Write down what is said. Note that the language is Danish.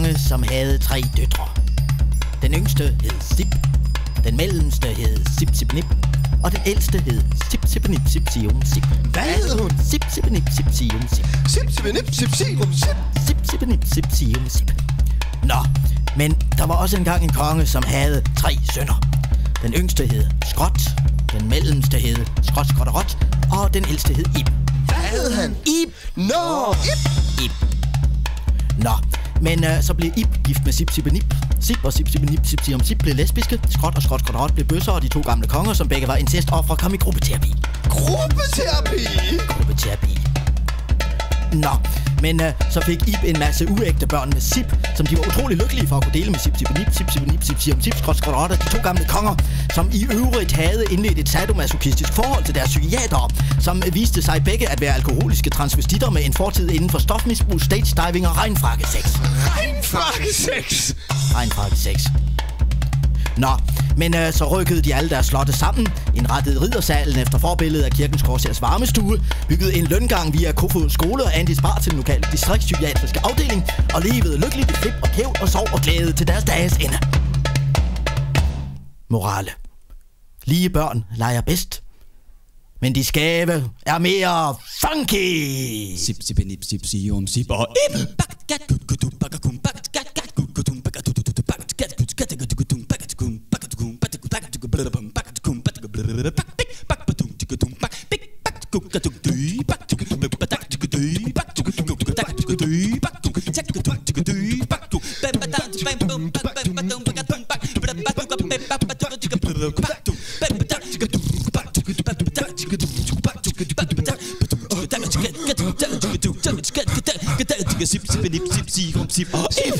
konge, som havde 3 døtre. Den yngste hed Sip, den mellemste hed Sip Sip Nip, og den ældste hed Sip Sip Nip Sip Sium Sip. Hvad hed hun? Sip Sip Nip Sip Sium Sip. Sip Sip Nip Sip Sium Sip. Sip Sip Nip Sip Sium Sip. Nå, men der var også engang en konge, som havde 3 sønner. Den yngste hed Skråt, den mellemste hed Skråt Skråt og Rot, og den ældste hed Ib. Hvad hed han? Ib. Nå, Ib. Nå, men så blev Ib gift med Sip Sip Nip. Sip og Sip Sip Nip Sip Sium Sip blev lesbiske. Skråt og Skråt Skråt og Rot blev bøsser, og de 2 gamle konger, som begge var incestofre, kom i gruppeterapi. Gruppeterapi. Nå, men så fik Ib en masse uægte børn med Sip, som de var utrolig lykkelige for at kunne dele med Sip Sip Nip Sip Sip Nip Sip Sium Sip Skråt Skråt og Rot, og de 2 gamle konger, som i øvrigt havde indledt et sadomasochistisk forhold til deres psykiatere, som viste sig begge at være alkoholiske transvestitter med en fortid inden for stofmisbrug, stage diving og regnfrakkesex. Regnfrakkesex. Nå, men så rykkede de alle deres slotte sammen, indrettede riddersalen efter forbillede af Kirkens Korshærs varmestue, byggede en løngang via Kofod skole og Andis bar til den lokale distriktspsykiatriske afdeling, og levede lykkeligt i flip og kæv og sov og glæde til deres dages ende. Morale. Lige børn leger bedst, men de skæve er mere funky. Sip sip nip sip sium sip og ib. Sip sip nip sip sium sip og ib.